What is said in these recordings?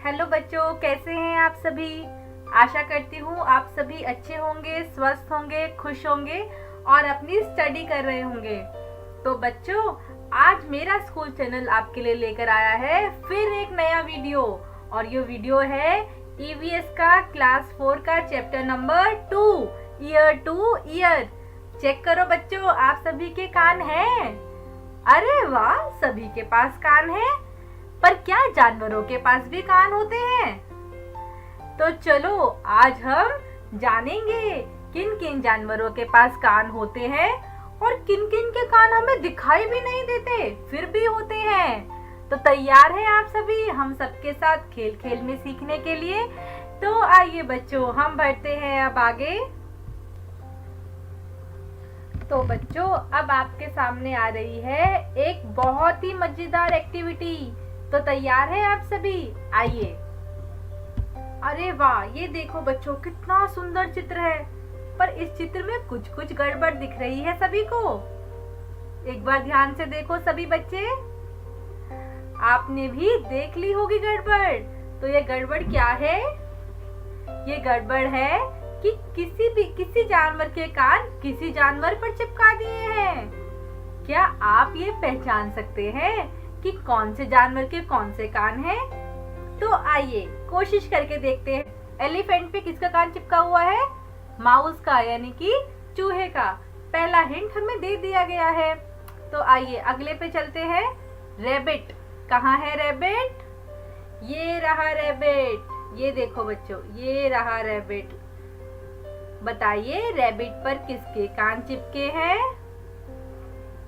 Hello बच्चों, कैसे हैं आप सभी। आशा करती हूँ आप सभी अच्छे होंगे, स्वस्थ होंगे, खुश होंगे और अपनी स्टडी कर रहे होंगे। तो बच्चों, आज मेरा स्कूल चैनल आपके लिए लेकर आया है फिर एक नया वीडियो। और ये वीडियो है ईवीएस का क्लास 4 का chapter number 2 year to year. Check करो बच्चों, आप सभी के कान हैं? अरे वाह, सभी के पास कान है। पर क्या जानवरों के पास भी कान होते हैं? तो चलो आज हम जानेंगे किन किन जानवरों के पास कान होते हैं और किन किन के कान हमें दिखाई भी नहीं देते फिर भी होते हैं। तो तैयार हैं आप सभी हम सबके साथ खेल खेल में सीखने के लिए? तो आइए बच्चों, हम बढ़ते हैं अब आगे। तो बच्चों, अब आपके सामने आ रही है एक बहुत ही मजेदार एक्टिविटी। तो तैयार है आप सभी? आइए। अरे वाह, ये देखो बच्चों, कितना सुंदर चित्र है। पर इस चित्र में कुछ कुछ गड़बड़ दिख रही है सभी को। एक बार ध्यान से देखो सभी बच्चे, आपने भी देख ली होगी गड़बड़। तो ये गड़बड़ क्या है? ये गड़बड़ है कि किसी जानवर के कान किसी जानवर पर चिपका दिए हैं। क्या आप ये पहचान सकते हैं कि कौन से जानवर के कौन से कान हैं? तो आइए कोशिश करके देखते हैं। एलिफेंट पे किसका कान चिपका हुआ है? माउस का, यानी कि चूहे का। पहला हिंट हमें दे दिया गया है। तो आइए अगले पे चलते हैं। रैबिट, कहाँ है रैबिट? ये रहा रैबिट। ये देखो बच्चों, ये रहा रैबिट। बताइए रैबिट पर किसके कान चिपके हैं?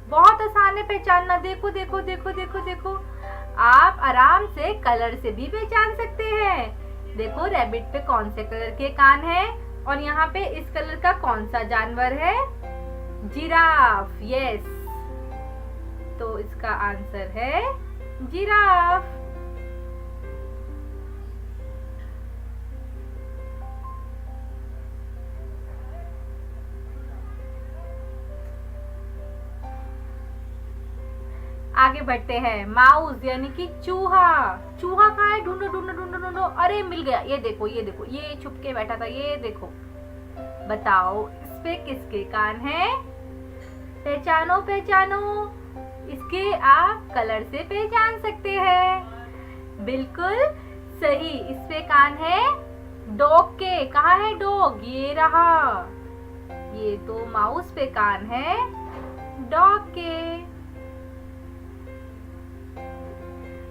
बहुत आसान है पहचानना। देखो देखो देखो देखो देखो, आप आराम से कलर से भी पहचान सकते हैं। देखो रैबिट पे कौन से कलर के कान हैं और यहाँ पे इस कलर का कौन सा जानवर है? जिराफ। यस, तो इसका आंसर है जिराफ। आगे बढ़ते हैं। माउस यानी कि चूहा। चूहा कहाँ है? ढूंढो ढूंढो ढूंढो ढूंढो। अरे मिल गया। ये देखो ये देखो, ये छुप के बैठा था। ये देखो, बताओ इस पे किसके कान हैं? पहचानो पहचानो। इसके आप कलर से पहचान सकते हैं। बिल्कुल सही, इस पे कान है डॉग के। कहाँ है डॉग? ये रहा। ये तो माउस पे कान है डॉग के।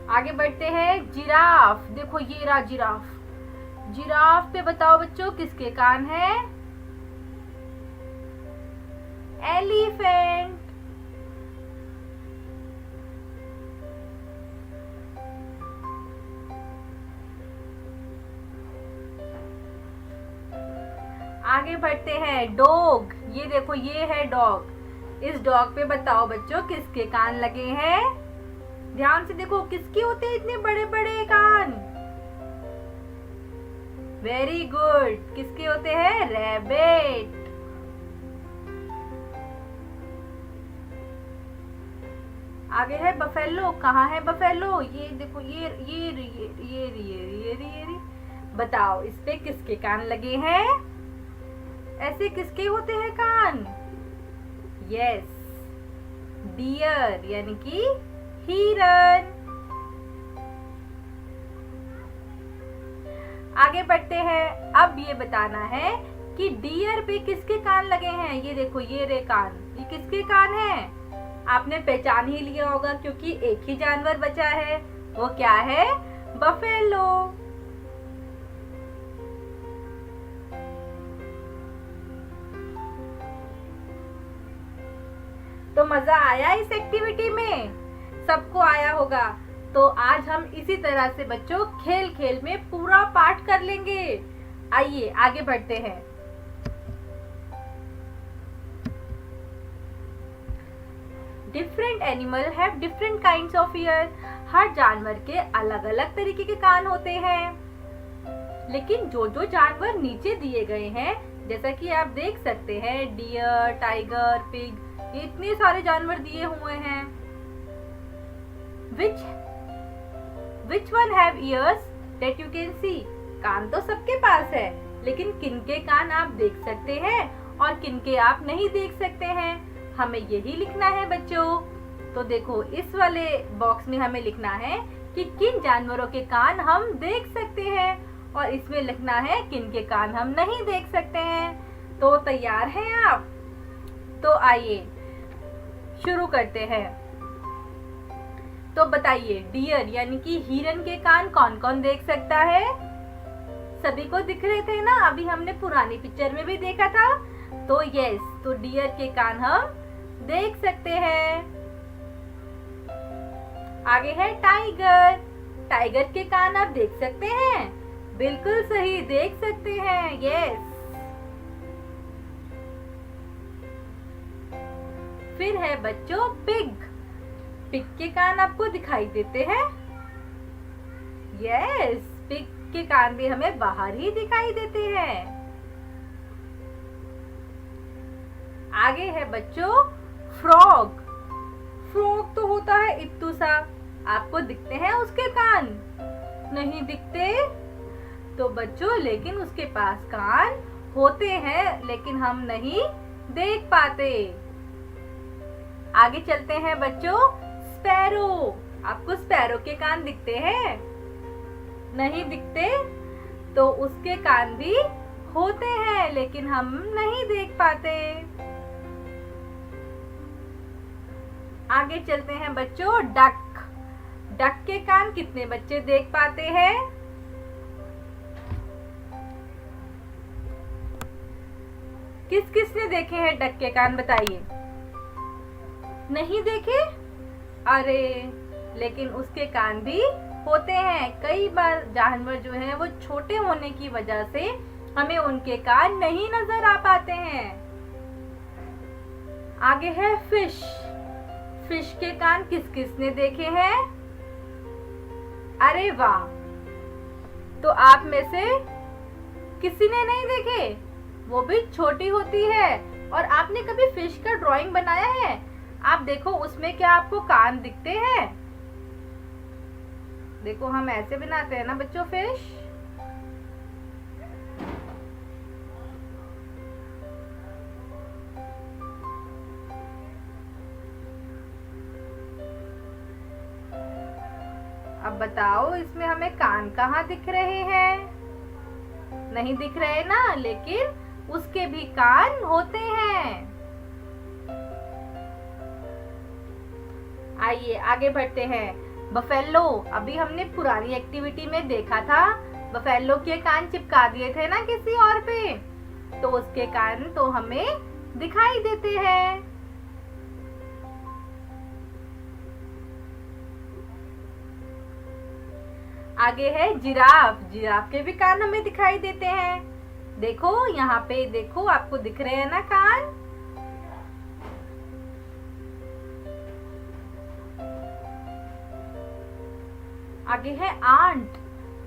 आगे बढ़ते हैं। जिराफ, देखो ये रहा जिराफ। जिराफ पे बताओ बच्चों किसके कान हैं? एलिफेंट। आगे बढ़ते हैं। डॉग, ये देखो ये है डॉग। इस डॉग पे बताओ बच्चों किसके कान लगे हैं? ध्यान से देखो, किसके होते हैं इतने बड़े बड़े कान? वेरी गुड, किसके होते हैं? रैबिट। आगे है बफेलो। कहाँ है बफेलो? ये देखो, ये बताओ इस पे किसके कान लगे हैं? ऐसे किसके होते हैं कान? यस, डियर यानी कि हिरन। आगे बढ़ते हैं। अब ये बताना है कि डियर पे किसके कान लगे हैं। ये देखो ये रे कान, ये किसके कान हैं? आपने पहचान ही लिया होगा क्योंकि एक ही जानवर बचा है। वो क्या है? बफेलो। तो मजा आया इस एक्टिविटी में? सबको आया होगा। तो आज हम इसी तरह से बच्चों खेल खेल में पूरा पाठ कर लेंगे। आइए आगे बढ़ते हैं। Different animal have different kinds of ear. हर जानवर के अलग अलग तरीके के कान होते हैं। लेकिन जो जो जानवर नीचे दिए गए हैं, जैसा कि आप देख सकते हैं, डियर, टाइगर, पिग, इतने सारे जानवर दिए हुए हैं। Which one have ears? that you can see। कान तो सबके पास है, लेकिन किनके कान आप देख सकते हैं और किनके आप नहीं देख सकते हैं, हमें यही लिखना है बच्चों। तो देखो इस वाले बॉक्स में हमें लिखना है कि किन जानवरों के कान हम देख सकते हैं और इसमें लिखना है किनके कान हम नहीं देख सकते हैं। तो तैयार हैं आप? तो आइए शुरू करते हैं। तो बताइए, डियर यानी कि हिरन के कान कौन कौन देख सकता है? सभी को दिख रहे थे ना, अभी हमने पुरानी पिक्चर में भी देखा था। तो यस, तो डियर के कान हम देख सकते हैं। आगे है टाइगर। टाइगर के कान आप देख सकते हैं? बिल्कुल सही, देख सकते हैं, यस। फिर है बच्चों पिग। पिग के कान आपको दिखाई देते हैं? यस, पिग के कान भी हमें बाहर ही दिखाई देते हैं। आगे है बच्चों फ्रॉग। फ्रॉग तो होता है इत्तू सा, आपको दिखते हैं उसके कान? नहीं दिखते? तो बच्चों लेकिन उसके पास कान होते हैं, लेकिन हम नहीं देख पाते। आगे चलते हैं बच्चों स्पैरो। आपको स्पैरो के कान दिखते हैं? नहीं दिखते? तो उसके कान भी होते हैं, लेकिन हम नहीं देख पाते। आगे चलते हैं बच्चों डक। डक के कान कितने बच्चे देख पाते हैं? किस किस ने देखे हैं डक के कान, बताइए। नहीं देखे? अरे लेकिन उसके कान भी होते हैं। कई बार जानवर जो है वो छोटे होने की वजह से हमें उनके कान नहीं नजर आ पाते हैं। आगे है फिश। फिश के कान किस किस ने देखे हैं? अरे वाह, तो आप में से किसी ने नहीं देखे? वो भी छोटी होती है। और आपने कभी फिश का ड्राइंग बनाया है? आप देखो उसमें क्या आपको कान दिखते हैं? देखो हम ऐसे बनाते हैं ना बच्चों फिश। अब बताओ इसमें हमें कान कहाँ दिख रहे हैं? नहीं दिख रहे ना, लेकिन उसके भी कान होते हैं। आइए आगे बढ़ते हैं। बफेलो। अभी हमने पुरानी एक्टिविटी में देखा था, बफेलो के कान चिपका दिए थे ना किसी और पे, तो उसके कान तो हमें दिखाई देते हैं। आगे है जिराफ। जिराफ के भी कान हमें दिखाई देते हैं। देखो यहाँ पे, देखो आपको दिख रहे हैं ना कान? आगे है आंट।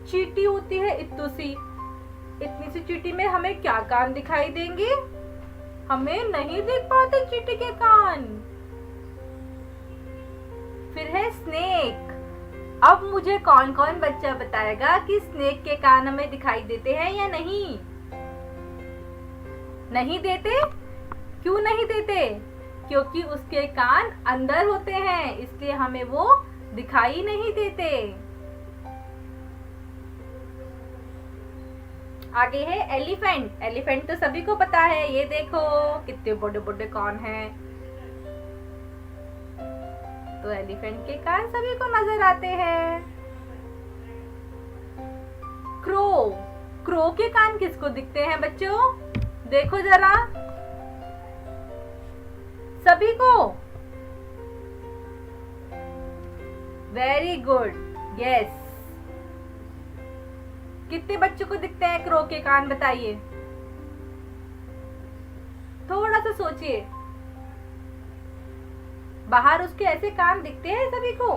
चींटी होती है इतनी सी चींटी में हमें क्या कान दिखाई देंगे? हमें नहीं देख पाते चींटी के कान। फिर है स्नेक। अब मुझे कौन कौन बच्चा बताएगा कि स्नेक के कान हमें दिखाई देते हैं या नहीं? नहीं देते? क्यों नहीं देते? क्योंकि उसके कान अंदर होते हैं, इसलिए हमें वो दिखाई नहीं देते। आगे है एलिफेंट। एलिफेंट तो सभी को पता है, ये देखो कितने बड़े बड़े कान हैं। तो एलिफेंट के कान सभी को नजर आते हैं। क्रो। क्रो के कान किसको दिखते हैं बच्चों? देखो जरा, सभी को। Very good, yes. कितने बच्चों को दिखते हैं क्रो के कान, बताइए। थोड़ा सा सोचिए। बाहर उसके ऐसे कान दिखते हैं सभी को?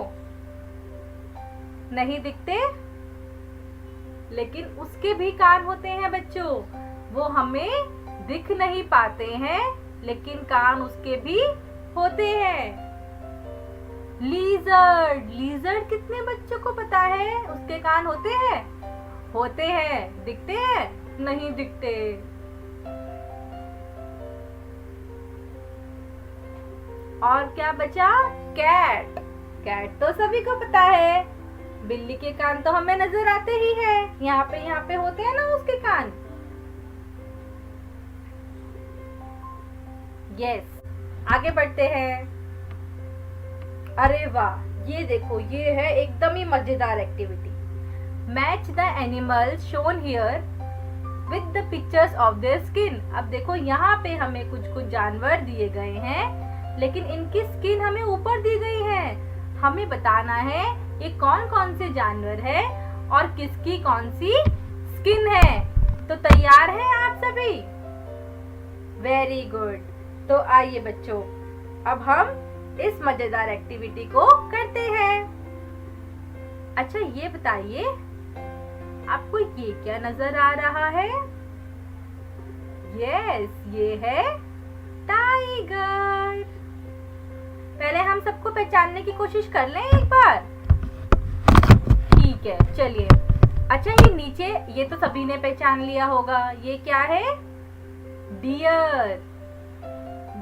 नहीं दिखते? लेकिन उसके भी कान होते हैं बच्चों, वो हमें दिख नहीं पाते हैं, लेकिन कान उसके भी होते हैं। लीजर्ड। लीजर्ड कितने बच्चों को पता है उसके कान होते हैं? होते हैं। दिखते हैं? नहीं दिखते। और क्या बचा? कैट। कैट तो सभी को पता है। बिल्ली के कान तो हमें नजर आते ही है। यहाँ पे होते हैं ना उसके कान। यस, आगे बढ़ते हैं। अरे वाह, ये देखो, ये है एकदम ही मजेदार activity. Match the animals shown here with the pictures of their skin. अब देखो, यहाँ पे हमें कुछ कुछ जानवर दिए गए हैं, लेकिन इनकी स्किन हमें ऊपर दी गई है। हमें बताना है ये कौन कौन से जानवर है और किसकी कौन सी स्किन है। तो तैयार हैं आप सभी? Very good. तो आइए बच्चों, अब हम इस मजेदार एक्टिविटी को करते हैं। अच्छा, ये बताइए, आपको ये क्या नजर आ रहा है? यस, ये है टाइगर। पहले हम सबको पहचानने की कोशिश कर लें एक बार। ठीक है, चलिए। अच्छा, ये नीचे, ये तो सभी ने पहचान लिया होगा। ये क्या है? डियर।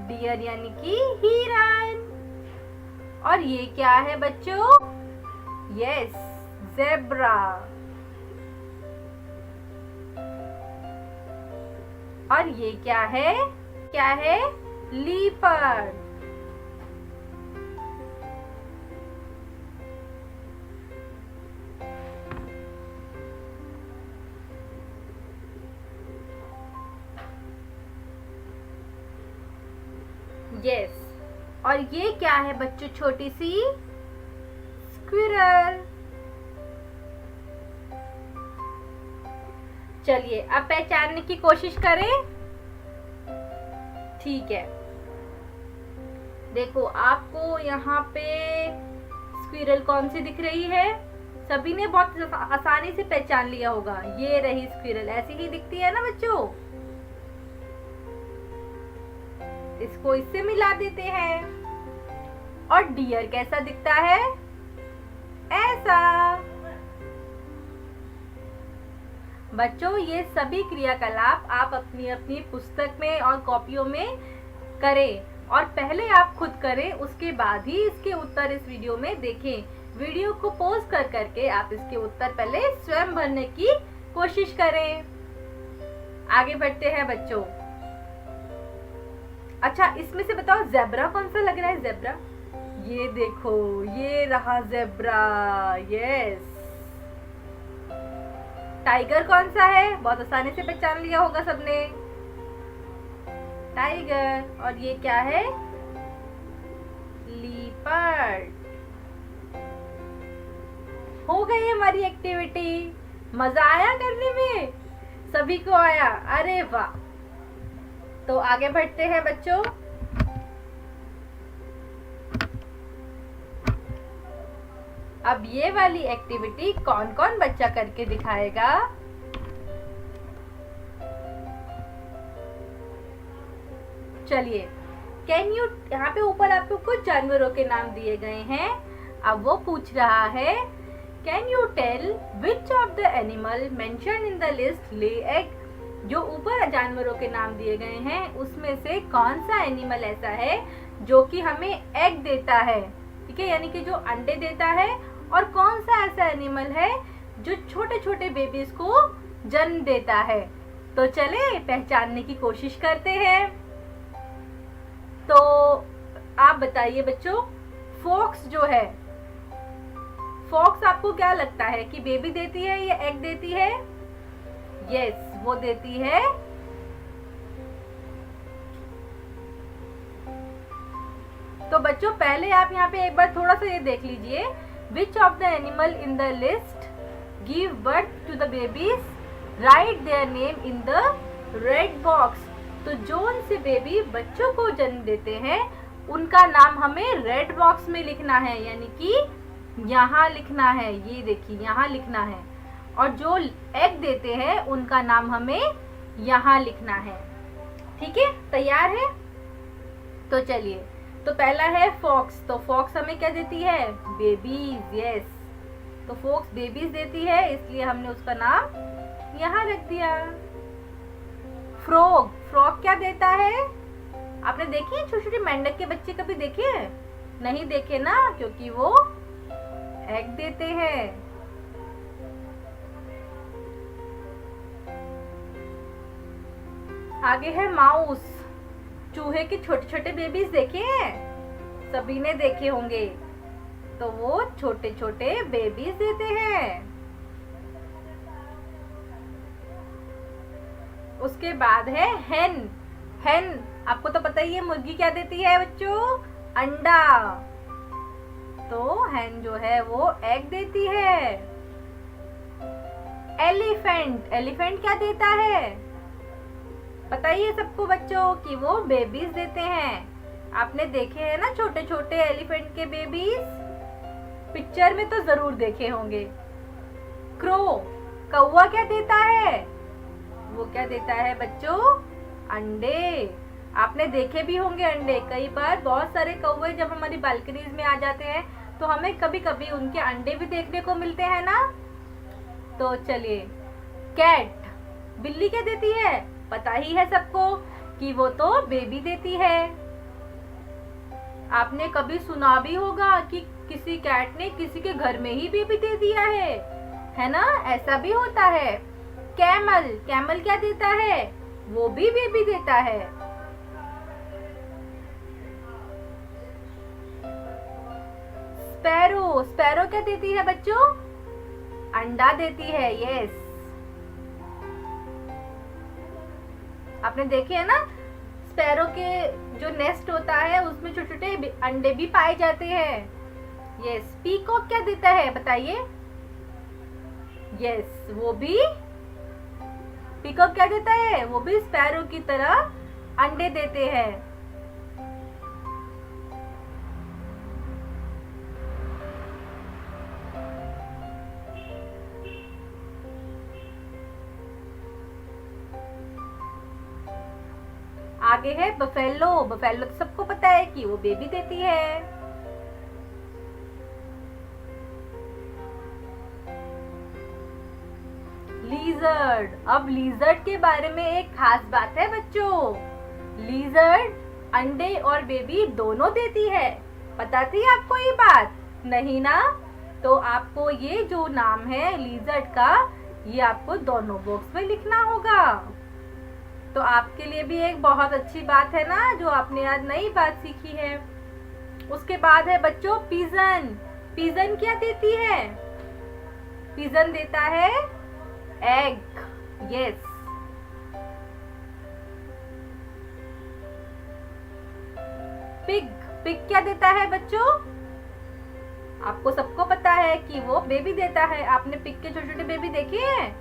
डियर यानी कि हिरन। और ये क्या है बच्चों? Yes, zebra. और ये क्या है? क्या है? लीपर्ड। यस। और ये क्या है बच्चों? छोटी सी स्क्विरल। चलिए, अब पहचानने की कोशिश करें। ठीक है, देखो, आपको यहाँ पे स्क्विरल कौन सी दिख रही है? सभी ने बहुत आसानी से पहचान लिया होगा। ये रही स्क्विरल। ऐसी ही दिखती है ना बच्चों? इसको इससे मिला देते हैं। और डियर कैसा दिखता है? ऐसा। बच्चों, ये सभी क्रियाकलाप आप अपनी अपनी पुस्तक में और कॉपियों में करें, और पहले आप खुद करें, उसके बाद ही इसके उत्तर इस वीडियो में देखें। वीडियो को पॉज कर करके आप इसके उत्तर पहले स्वयं भरने की कोशिश करें। आगे बढ़ते हैं बच्चों। अच्छा, इसमें से बताओ, ज़ेब्रा कौन सा लग रहा है? ज़ेब्रा, ये देखो, ये रहा ज़ेब्रा। यस। टाइगर कौन सा है? बहुत आसानी से पहचान लिया होगा सबने। टाइगर। और ये क्या है? लीपर्ड। हो गई हमारी एक्टिविटी। मजा आया करने में? सभी को आया? अरे वाह। तो आगे बढ़ते हैं बच्चों। अब ये वाली एक्टिविटी कौन कौन बच्चा करके दिखाएगा? चलिए, कैन यू, यहाँ पे ऊपर आपको कुछ जानवरों के नाम दिए गए हैं। अब वो पूछ रहा है, can you tell which of the animal mention in the list lay egg. जो ऊपर जानवरों के नाम दिए गए हैं, उसमें से कौन सा एनिमल ऐसा है जो कि हमें एग देता है? ठीक है, यानी कि जो अंडे देता है। और कौन सा ऐसा एनिमल है जो छोटे छोटे बेबीज को जन्म देता है? तो चले पहचानने की कोशिश करते हैं। तो आप बताइए बच्चों, फॉक्स जो है, फॉक्स आपको क्या लगता है कि बेबी देती है या एग देती है? यस, वो देती है तो बच्चों, पहले आप यहाँ पे एक बार थोड़ा सा ये देख लीजिए। Which of the animal in the list give birth to the babies, write their name in the red box. तो जोन से बेबी बच्चों को जन्म देते हैं, उनका नाम हमें रेड बॉक्स में लिखना है, यानी कि यहाँ लिखना है। ये देखिए, यहाँ लिखना है। और जो एग देते हैं, उनका नाम हमें यहाँ लिखना है। ठीक है, तैयार है? तो चलिए, तो पहला है फॉक्स। तो फॉक्स हमें क्या देती है? बेबीज। यस, तो फॉक्स बेबीज देती है, इसलिए हमने उसका नाम यहाँ रख दिया। फ्रॉग। फ्रॉग क्या देता है? आपने देखी है छोटे छोटे मेंढक के बच्चे कभी देखे हैं? नहीं देखे ना, क्योंकि वो एग देते हैं। आगे है माउस। चूहे के छोटे छोटे बेबीज देखे हैं? सभी ने देखे होंगे। तो वो छोटे छोटे बेबीज देते हैं। उसके बाद है हेन। हेन आपको तो पता ही है, मुर्गी क्या देती है बच्चों? अंडा। तो हेन जो है वो एग देती है। एलिफेंट। एलिफेंट क्या देता है? पता ही है सबको बच्चों कि वो बेबीज देते हैं। आपने देखे हैं ना छोटे छोटे एलिफेंट के बेबीज? पिक्चर में तो जरूर देखे होंगे। क्रो। कौवा क्या देता है? वो क्या देता है बच्चों? अंडे। आपने देखे भी होंगे अंडे। कई बार बहुत सारे कौवे जब हमारी बालकनीज में आ जाते हैं तो हमें कभी कभी उनके अंडे भी देखने को मिलते हैं ना। तो चलिए, कैट। बिल्ली क्या देती है? पता ही है सबको कि वो तो बेबी देती है। आपने कभी सुना भी होगा कि किसी कैट ने किसी के घर में ही बेबी दे दिया है ना? ऐसा भी होता है। कैमल। कैमल क्या देता है? वो भी बेबी देता है। स्पैरो। स्पैरो क्या देती है बच्चों? अंडा देती है। यस, आपने देखे है ना स्पैरो के जो नेस्ट होता है उसमें छोटे छोटे अंडे भी पाए जाते हैं। यस। पीकॉक क्या देता है बताइए? यस, वो भी पीकॉक क्या देता है? वो भी स्पैरो की तरह अंडे देते हैं। आगे है बफेलो। बफेलो तो सबको पता है कि वो बेबी देती है। लीजर्ड। अब लीजर्ड के बारे में एक खास बात है बच्चों। लीजर्ड अंडे और बेबी दोनों देती है। पता थी आपको ये बात? नहीं ना? तो आपको ये जो नाम है लीजर्ड का, ये आपको दोनों बॉक्स में लिखना होगा। तो आपके लिए भी एक बहुत अच्छी बात है ना, जो आपने आज नई बात सीखी है। उसके बाद है बच्चों पिजन। पिजन क्या देती है? पिजन देता है एग। यस। पिग। पिग क्या देता है बच्चों? आपको सबको पता है कि वो बेबी देता है। आपने पिग के छोटे छोटे बेबी देखे हैं?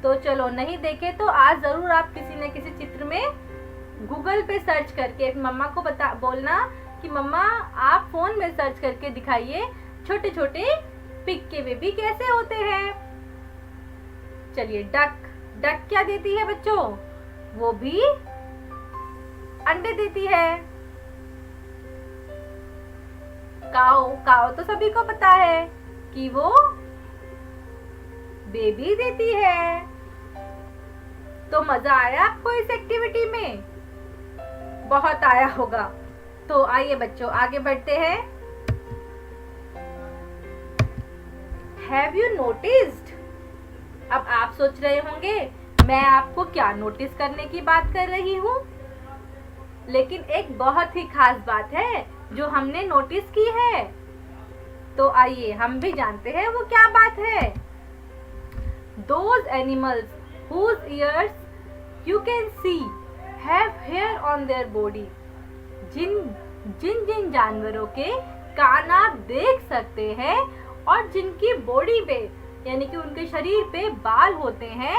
तो चलो, नहीं देखे तो आज जरूर आप किसी न किसी चित्र में गूगल पे सर्च करके मम्मा को बोलना कि मम्मा आप फोन में सर्च करके दिखाइए छोटे छोटे पिग के बेबी कैसे होते हैं। चलिए, डक। डक क्या देती है बच्चों? वो भी अंडे देती है। काऊ। काऊ तो सभी को पता है कि वो बेबी देती है। तो मजा आया आपको इस एक्टिविटी में? बहुत आया होगा। तो आइए बच्चों आगे बढ़ते हैं। Have you noticed? अब आप सोच रहे होंगे मैं आपको क्या नोटिस करने की बात कर रही हूँ, लेकिन एक बहुत ही खास बात है जो हमने नोटिस की है। तो आइए हम भी जानते हैं वो क्या बात है। Those animals whose ears you can see have hair on their body. जिन जानवरों के कान आप देख सकते हैं और जिनकी बॉडी पे यानी कि उनके शरीर पे बाल होते हैं,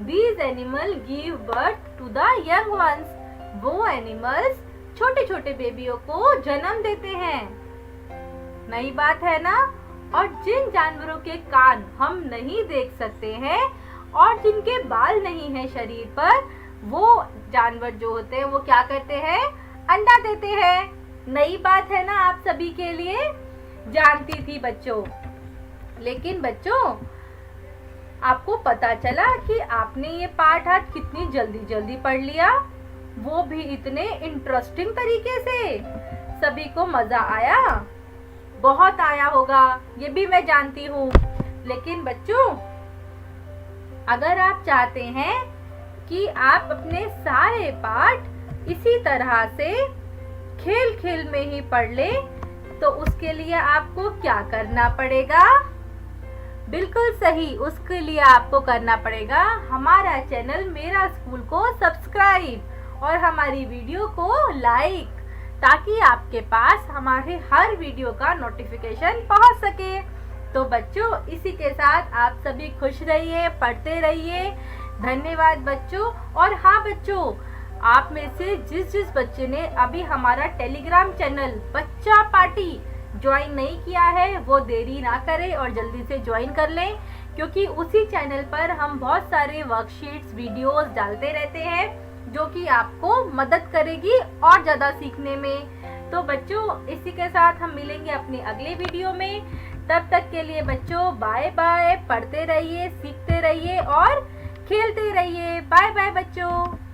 these animals give birth to the young ones. वो एनिमल्स छोटे छोटे बेबियों को जन्म देते हैं। नई बात है ना? और जिन जानवरों के कान हम नहीं देख सकते हैं और जिनके बाल नहीं हैं शरीर पर, वो जानवर जो होते हैं वो क्या करते हैं? अंडा देते हैं। नई बात है ना आप सभी के लिए, जानती थी बच्चों। लेकिन बच्चों आपको पता चला कि आपने ये पाठ आज कितनी जल्दी जल्दी पढ़ लिया, वो भी इतने इंटरेस्टिंग तरीके से। सभी को मजा आया, बहुत आया होगा, ये भी मैं जानती हूँ। लेकिन बच्चों अगर आप चाहते हैं कि आप अपने सारे पाठ इसी तरह से खेल खेल में ही पढ़ ले, तो उसके लिए आपको क्या करना पड़ेगा? बिल्कुल सही, उसके लिए आपको करना पड़ेगा हमारा चैनल मेरा स्कूल को सब्सक्राइब और हमारी वीडियो को लाइक, ताकि आपके पास हमारे हर वीडियो का नोटिफिकेशन पहुंच सके। तो बच्चों इसी के साथ आप सभी खुश रहिए, पढ़ते रहिए। धन्यवाद बच्चों। और हाँ बच्चों, आप में से जिस बच्चे ने अभी हमारा टेलीग्राम चैनल बच्चा पार्टी ज्वाइन नहीं किया है, वो देरी ना करे और जल्दी से ज्वाइन कर लें, क्योंकि उसी चैनल पर हम बहुत सारे वर्कशीट्स वीडियोस डालते रहते हैं जो कि आपको मदद करेगी और ज़्यादा सीखने में। तो बच्चों इसी के साथ हम मिलेंगे अपने अगले वीडियो में। तब तक के लिए बच्चों बाय बाय, पढ़ते रहिए, सीखते रहिए और खेलते रहिए। बाय बाय बच्चों।